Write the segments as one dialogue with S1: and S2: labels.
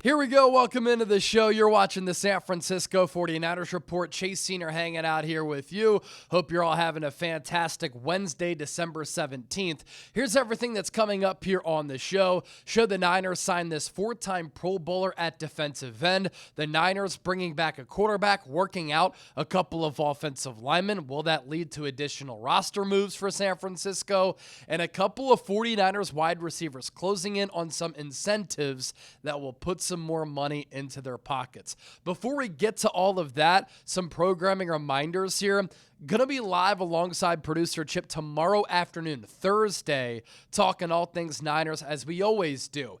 S1: Here we go. Welcome into the show. You're watching the San Francisco 49ers Report. Chase Senior hanging out here with you. Hope you're all having a fantastic Wednesday, December 17th. Here's everything that's coming up here on the show. The Niners signed this four-time Pro Bowler at defensive end. The Niners bringing back a quarterback, working out a couple of offensive linemen. Will that lead to additional roster moves for San Francisco? And a couple of 49ers wide receivers closing in on some incentives that will put some more money into their pockets. Before we get to all of that, some programming reminders here. Gonna be live alongside producer Chip tomorrow afternoon, Thursday, talking all things Niners as we always do.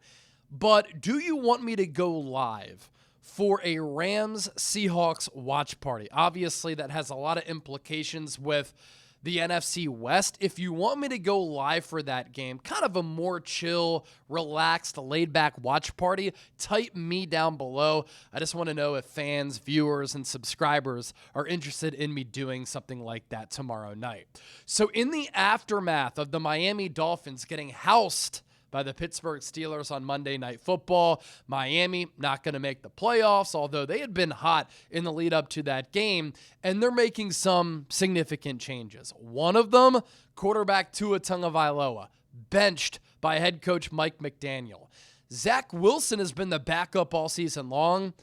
S1: But do you want me to go live for a Rams-Seahawks watch party? Obviously, that has a lot of implications with the NFC West. If you want me to go live for that game, kind of a more chill, relaxed, laid-back watch party, type me down below. I just want to know if fans, viewers, and subscribers are interested in me doing something like that tomorrow night. So in the aftermath of the Miami Dolphins getting housed by the Pittsburgh Steelers on Monday Night Football, Miami not going to make the playoffs, although they had been hot in the lead up to that game, and they're making some significant changes. One of them, quarterback Tua Tagovailoa, benched by head coach Mike McDaniel. Zach Wilson has been the backup all season long.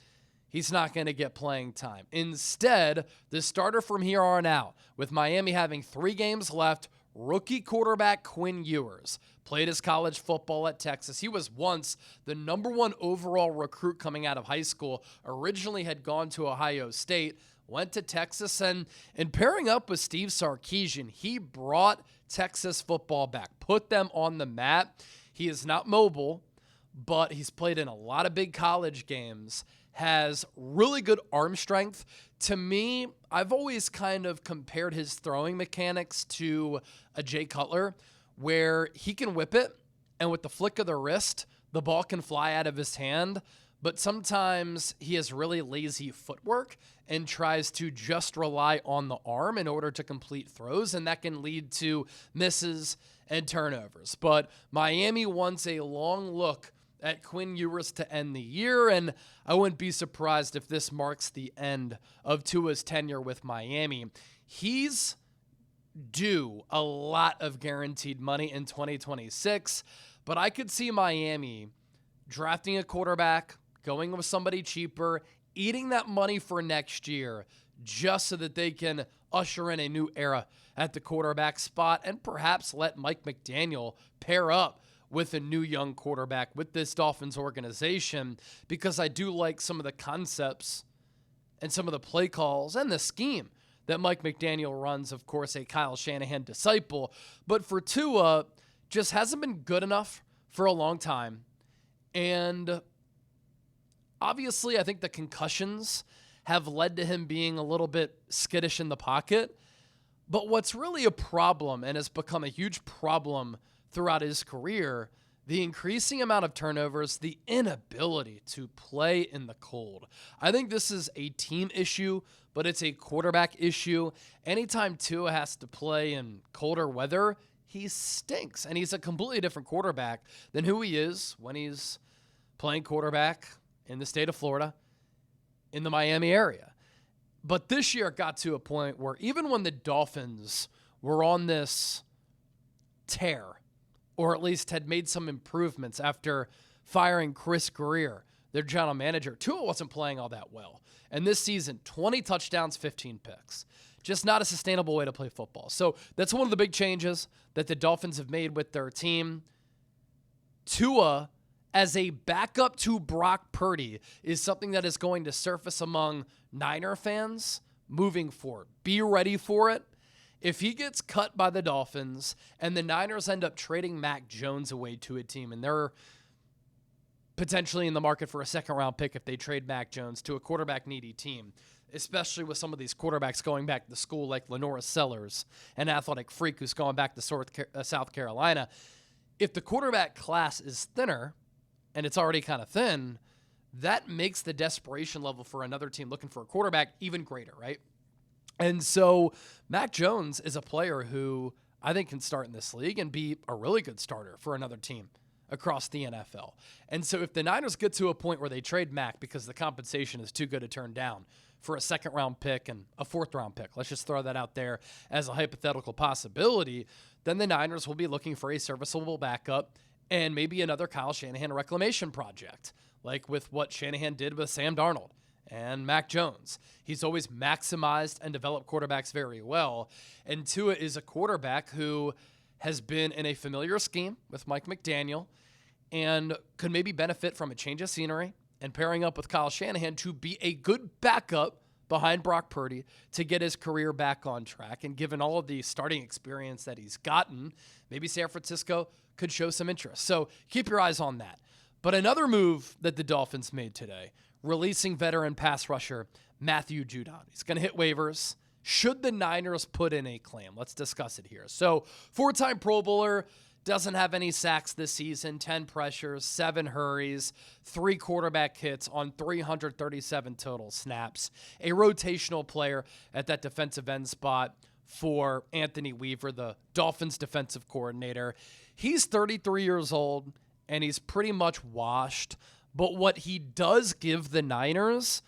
S1: He's not going to get playing time. Instead, the starter from here on out, with Miami having 3 games left, rookie quarterback Quinn Ewers played his college football at Texas. He was once the #1 overall recruit coming out of high school, originally had gone to Ohio State, went to Texas, and pairing up with Steve Sarkisian, he brought Texas football back, put them on the map. He is not mobile, but he's played in a lot of big college games, has really good arm strength. To me, I've always kind of compared his throwing mechanics to a Jay Cutler, where he can whip it, and with the flick of the wrist, the ball can fly out of his hand, but sometimes he has really lazy footwork and tries to just rely on the arm in order to complete throws, and that can lead to misses and turnovers. But Miami wants a long look at Quinn Ewers to end the year, and I wouldn't be surprised if this marks the end of Tua's tenure with Miami. He's due a lot of guaranteed money in 2026, but I could see Miami drafting a quarterback, going with somebody cheaper, eating that money for next year just so that they can usher in a new era at the quarterback spot and perhaps let Mike McDaniel pair up with a new young quarterback with this Dolphins organization, because I do like some of the concepts and some of the play calls and the scheme that Mike McDaniel runs, of course, a Kyle Shanahan disciple. But for Tua, just hasn't been good enough for a long time. And obviously, I think the concussions have led to him being a little bit skittish in the pocket. But what's really a problem, and has become a huge problem throughout his career, the increasing amount of turnovers, the inability to play in the cold. I think this is a team issue, but it's a quarterback issue. Anytime Tua has to play in colder weather, he stinks. And he's a completely different quarterback than who he is when he's playing quarterback in the state of Florida, in the Miami area. But this year it got to a point where even when the Dolphins were on this tear, or at least had made some improvements after firing Chris Greer, their general manager, Tua wasn't playing all that well. And this season, 20 touchdowns, 15 picks. Just not a sustainable way to play football. So that's one of the big changes that the Dolphins have made with their team. Tua, as a backup to Brock Purdy, is something that is going to surface among Niner fans moving forward. Be ready for it. If he gets cut by the Dolphins and the Niners end up trading Mac Jones away to a team, and they're potentially in the market for a second-round pick if they trade Mac Jones to a quarterback-needy team, especially with some of these quarterbacks going back to school like Lenora Sellers, an athletic freak who's going back to South Carolina. If the quarterback class is thinner, and it's already kind of thin, that makes the desperation level for another team looking for a quarterback even greater, right? And so Mac Jones is a player who I think can start in this league and be a really good starter for another team. across the NFL. And so if the Niners get to a point where they trade Mac because the compensation is too good to turn down for a second-round pick and a fourth-round pick, let's just throw that out there as a hypothetical possibility, then the Niners will be looking for a serviceable backup and maybe another Kyle Shanahan reclamation project, like with what Shanahan did with Sam Darnold and Mac Jones. He's always maximized and developed quarterbacks very well. And Tua is a quarterback who has been in a familiar scheme with Mike McDaniel and could maybe benefit from a change of scenery and pairing up with Kyle Shanahan to be a good backup behind Brock Purdy to get his career back on track. And given all of the starting experience that he's gotten, maybe San Francisco could show some interest. So keep your eyes on that. But another move that the Dolphins made today, releasing veteran pass rusher Matthew Judon. He's going to hit waivers. Should the Niners put in a claim? Let's discuss it here. So, four-time Pro Bowler, doesn't have any sacks this season, 10 pressures, 7 hurries, 3 quarterback hits on 337 total snaps. A rotational player at that defensive end spot for Anthony Weaver, the Dolphins defensive coordinator. He's 33 years old, and he's pretty much washed. But what he does give the Niners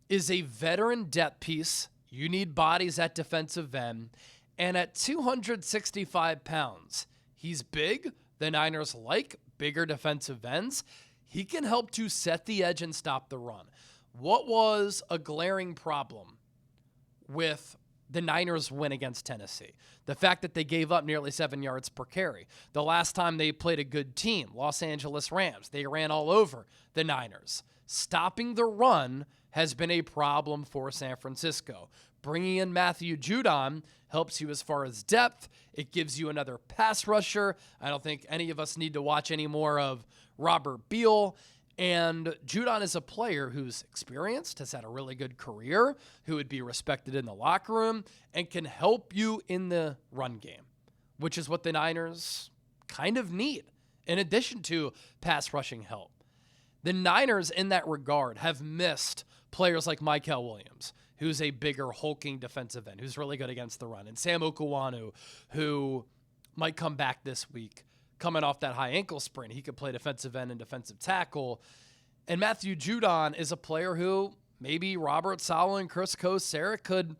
S1: is a veteran depth piece. You need bodies at defensive end. And at 265 pounds, he's big. The Niners like bigger defensive ends. He can help to set the edge and stop the run. What was a glaring problem with the Niners' win against Tennessee? The fact that they gave up nearly 7 yards per carry. The last time they played a good team, Los Angeles Rams, they ran all over the Niners. Stopping the run has been a problem for San Francisco. Bringing in Matthew Judon helps you as far as depth. It gives you another pass rusher. I don't think any of us need to watch any more of Robert Beal. And Judon is a player who's experienced, has had a really good career, who would be respected in the locker room, and can help you in the run game, which is what the Niners kind of need, in addition to pass rushing help. The Niners, in that regard, have missed players like Mykel Williams, who's a bigger, hulking defensive end, who's really good against the run, and Sam Okuwanu, who might come back this week, coming off that high ankle sprain. He could play defensive end and defensive tackle. And Matthew Judon is a player who maybe Robert Saleh and Chris Kosera could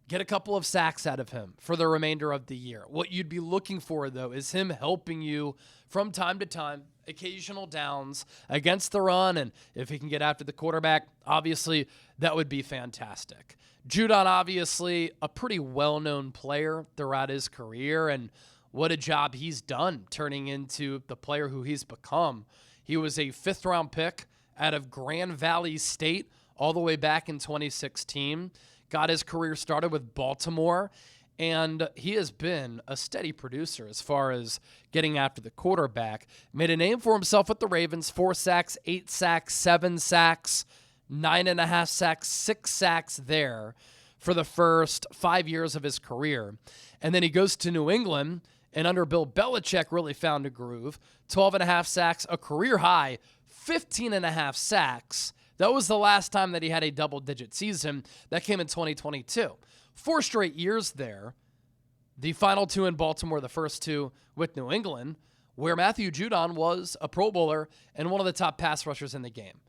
S1: get a couple of sacks out of him for the remainder of the year. What you'd be looking for, though, is him helping you from time to time, occasional downs against the run. And if he can get after the quarterback, obviously that would be fantastic. Judon, obviously, a pretty well-known player throughout his career, and what a job he's done turning into the player who he's become. He was a 5th-round pick out of Grand Valley State all the way back in 2016. Got his career started with Baltimore, and he has been a steady producer as far as getting after the quarterback. Made a name for himself with the Ravens, 4 sacks, 8 sacks, 7 sacks, 9.5 sacks, 6 sacks there for the first 5 years of his career. And then he goes to New England, and under Bill Belichick really found a groove. 12.5 sacks, a career high, 15.5 sacks. That was the last time that he had a double-digit season. That came in 2022. 4 straight years there. The final 2 in Baltimore, the first 2 with New England, where Matthew Judon was a Pro Bowler and one of the top pass rushers in the game.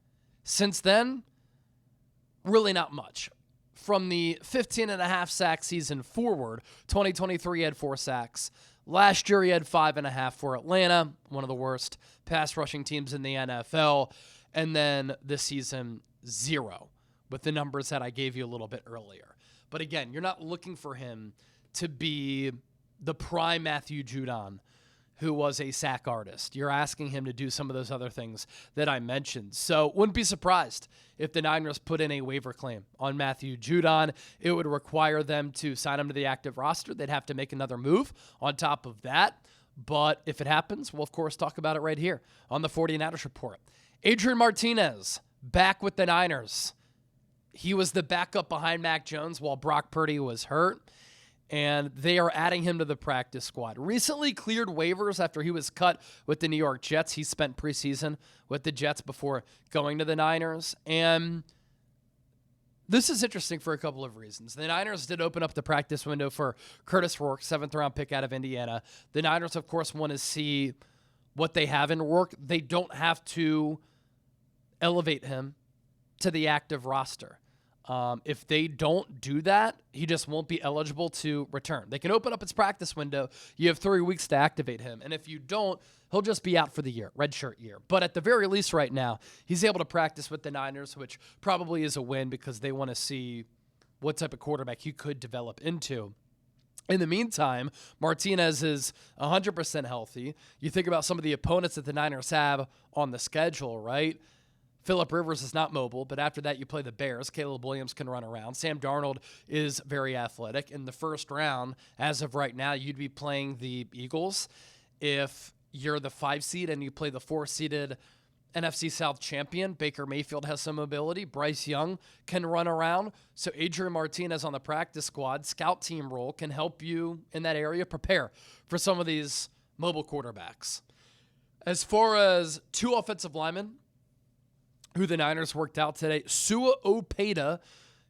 S1: Since then, really not much. From the 15.5 sack season forward, 2023 he had 4 sacks. Last year he had 5.5 for Atlanta, one of the worst pass rushing teams in the NFL. And then this season, 0, with the numbers that I gave you a little bit earlier. But again, you're not looking for him to be the prime Matthew Judon, who was a sack artist. You're asking him to do some of those other things that I mentioned. So wouldn't be surprised if the Niners put in a waiver claim on Matthew Judon. It would require them to sign him to the active roster. They'd have to make another move on top of that. But if it happens, we'll, of course, talk about it right here on the 49ers Report. Adrian Martinez back with the Niners. He was the backup behind Mac Jones while Brock Purdy was hurt, and they are adding him to the practice squad. Recently cleared waivers after he was cut with the New York Jets. He spent preseason with the Jets before going to the Niners, and this is interesting for a couple of reasons. The Niners did open up the practice window for Curtis Rourke, 7th-round pick out of Indiana. The Niners, of course, want to see what they have in Rourke, they don't have to elevate him to the active roster. If they don't do that, he just won't be eligible to return. They can open up his practice window. You have 3 weeks to activate him. And if you don't, he'll just be out for the year, redshirt year. But at the very least right now, he's able to practice with the Niners, which probably is a win because they want to see what type of quarterback he could develop into. In the meantime, Martinez is 100% healthy. You think about some of the opponents that the Niners have on the schedule, right? Phillip Rivers is not mobile, but after that you play the Bears. Caleb Williams can run around. Sam Darnold is very athletic. In the first round, as of right now, you'd be playing the Eagles. If you're the 5 seed and you play the 4-seeded NFC South champion, Baker Mayfield has some mobility. Bryce Young can run around. So Adrian Martinez on the practice squad, scout team role, can help you in that area prepare for some of these mobile quarterbacks. As far as 2 offensive linemen who the Niners worked out today, Sua Opeta,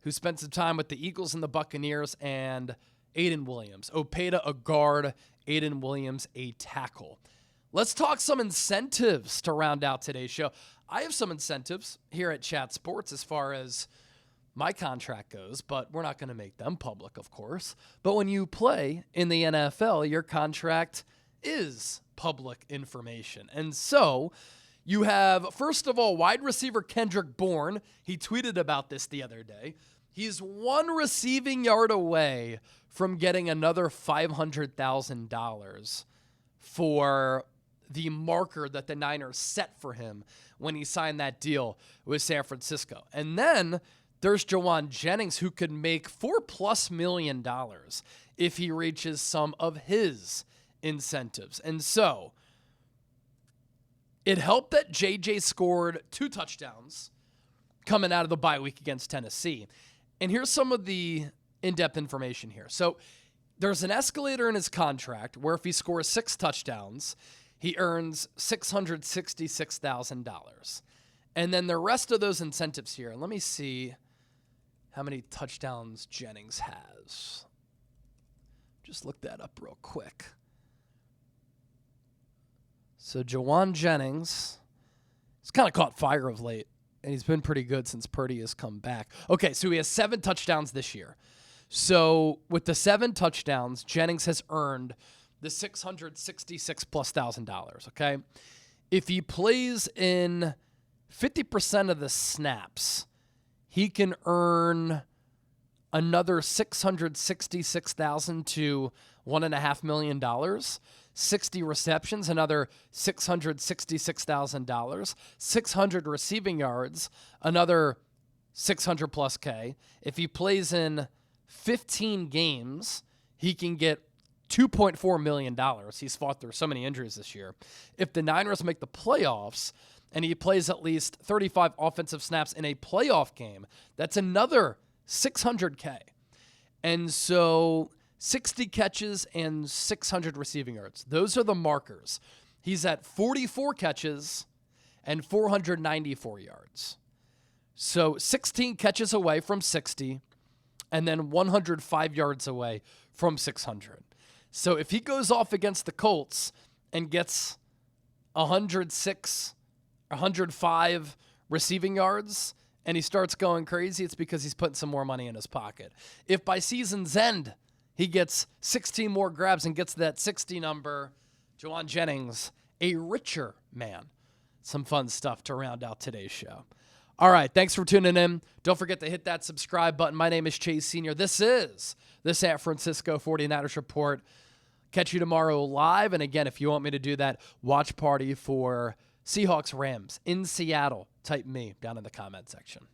S1: who spent some time with the Eagles and the Buccaneers, and Aiden Williams. Opeta, a guard, Aiden Williams, a tackle. Let's talk some incentives to round out today's show. I have some incentives here at Chat Sports as far as my contract goes, but we're not going to make them public, of course. But when you play in the NFL, your contract is public information. And so you have, first of all, wide receiver Kendrick Bourne. He tweeted about this the other day. He's 1 receiving yard away from getting another $500,000 for the marker that the Niners set for him when he signed that deal with San Francisco. And then there's Jauan Jennings, who could make $4+ million if he reaches some of his incentives. And so it helped that JJ scored 2 touchdowns coming out of the bye week against Tennessee. And here's some of the in-depth information here. So there's an escalator in his contract where if he scores 6 touchdowns, he earns $666,000. And then the rest of those incentives here, and let me see how many touchdowns Jennings has. Just look that up real quick. So Jauan Jennings, he's kind of caught fire of late, and he's been pretty good since Purdy has come back. Okay, so he has 7 touchdowns this year. So with the 7 touchdowns, Jennings has earned the $666,000+, okay? If he plays in 50% of the snaps, he can earn another $666,000 to $1.5 million. 60 receptions, another $666,000. 600 receiving yards, another $600+ K. If he plays in 15 games, he can get $2.4 million. He's fought through so many injuries this year. If the Niners make the playoffs and he plays at least 35 offensive snaps in a playoff game, that's another $600K. And so 60 catches and 600 receiving yards. Those are the markers. He's at 44 catches and 494 yards. So 16 catches away from 60 and then 105 yards away from 600. So if he goes off against the Colts and gets 106, 105 receiving yards and he starts going crazy, it's because he's putting some more money in his pocket. If by season's end he gets 16 more grabs and gets that 60 number, Jauan Jennings, a richer man. Some fun stuff to round out today's show. All right, thanks for tuning in. Don't forget to hit that subscribe button. My name is Chase Sr. This is the San Francisco 49ers Report. Catch you tomorrow live. And again, if you want me to do that watch party for Seahawks Rams in Seattle, type me down in the comment section.